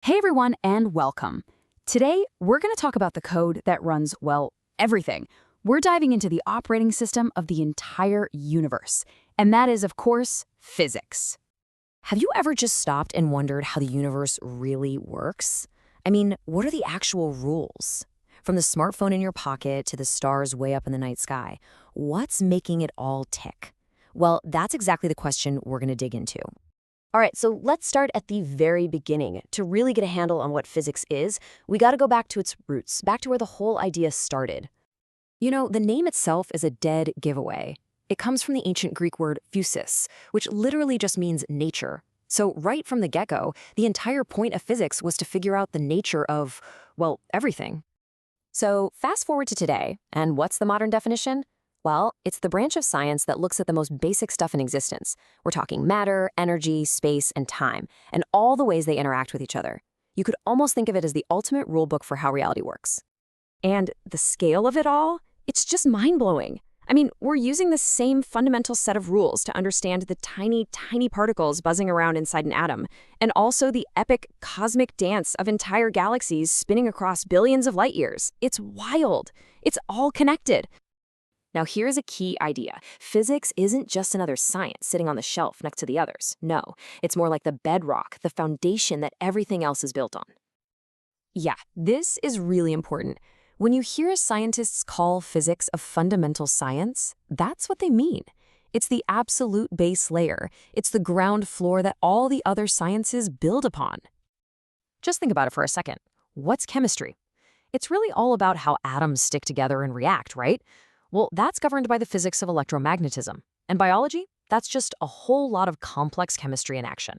Hey everyone, and welcome. Today, we're going to talk about the code that runs, well, everything. We're diving into the operating system of the entire universe, and that is, of course, physics. Have you ever just stopped and wondered how the universe really works? I mean, what are the actual rules? From the smartphone in your pocket to the stars way up in the night sky, what's making it all tick? Well, that's exactly the question we're going to dig into. All right, so let's start at the very beginning. To really get a handle on what physics is, we got to go back to its roots, back to where the whole idea started. You know, the name itself is a dead giveaway. It comes from the ancient Greek word physis, which literally just means nature. So right from the get-go, the entire point of physics was to figure out the nature of, well, everything. So fast forward to today, and what's the modern definition? Well, it's the branch of science that looks at the most basic stuff in existence. We're talking matter, energy, space, and time, and all the ways they interact with each other. You could almost think of it as the ultimate rulebook for how reality works. And the scale of it all? It's just mind-blowing. I mean, we're using the same fundamental set of rules to understand the tiny, tiny particles buzzing around inside an atom, and also the epic cosmic dance of entire galaxies spinning across billions of light years. It's wild. It's all connected. Now, here's a key idea. Physics isn't just another science sitting on the shelf next to the others. No, it's more like the bedrock, the foundation that everything else is built on. Yeah, this is really important. When you hear scientists call physics a fundamental science, that's what they mean. It's the absolute base layer. It's the ground floor that all the other sciences build upon. Just think about it for a second. What's chemistry? It's really all about how atoms stick together and react, right? Well, that's governed by the physics of electromagnetism. And biology? That's just a whole lot of complex chemistry in action.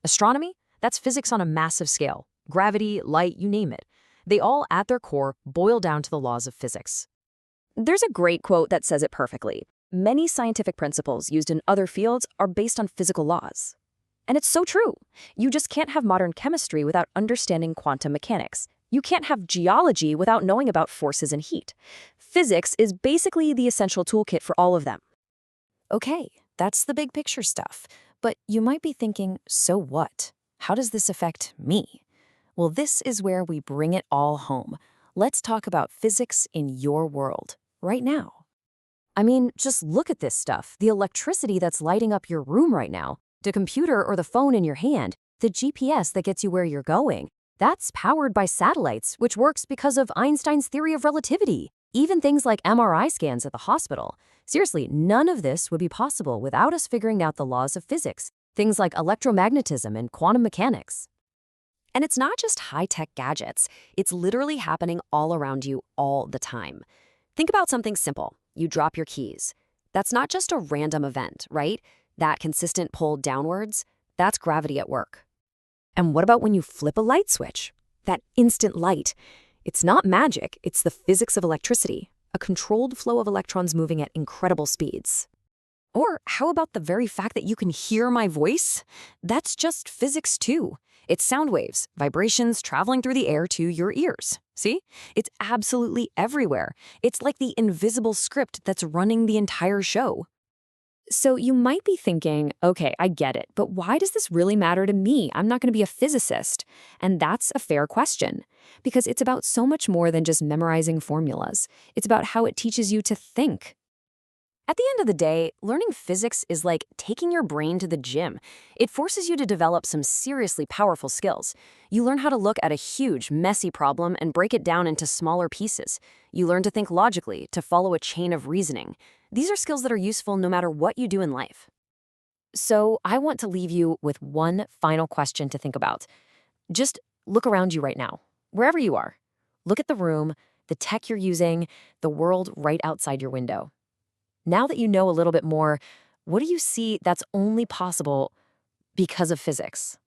Astronomy? That's physics on a massive scale. Gravity, light, you name it. They all, at their core, boil down to the laws of physics. There's a great quote that says it perfectly. Many scientific principles used in other fields are based on physical laws. And it's so true. You just can't have modern chemistry without understanding quantum mechanics. You can't have geology without knowing about forces and heat. Physics is basically the essential toolkit for all of them. Okay, that's the big picture stuff. But you might be thinking, so what? How does this affect me? Well, this is where we bring it all home. Let's talk about physics in your world, right now. I mean, just look at this stuff. The electricity that's lighting up your room right now, the computer or the phone in your hand, the GPS that gets you where you're going. That's powered by satellites, which works because of Einstein's theory of relativity. Even things like MRI scans at the hospital. Seriously, none of this would be possible without us figuring out the laws of physics, things like electromagnetism and quantum mechanics. And it's not just high-tech gadgets. It's literally happening all around you all the time. Think about something simple. You drop your keys. That's not just a random event, right? That consistent pull downwards, that's gravity at work. And what about when you flip a light switch? That instant light. It's not magic, it's the physics of electricity, a controlled flow of electrons moving at incredible speeds. Or how about the very fact that you can hear my voice? That's just physics too. It's sound waves, vibrations traveling through the air to your ears. See? It's absolutely everywhere. It's like the invisible script that's running the entire show. So you might be thinking, okay, I get it, but why does this really matter to me? I'm not going to be a physicist. And that's a fair question, because it's about so much more than just memorizing formulas. It's about how it teaches you to think. At the end of the day, learning physics is like taking your brain to the gym. It forces you to develop some seriously powerful skills. You learn how to look at a huge, messy problem and break it down into smaller pieces. You learn to think logically, to follow a chain of reasoning. These are skills that are useful no matter what you do in life. So I want to leave you with one final question to think about. Just look around you right now, wherever you are. Look at the room, the tech you're using, the world right outside your window. Now that you know a little bit more, what do you see that's only possible because of physics?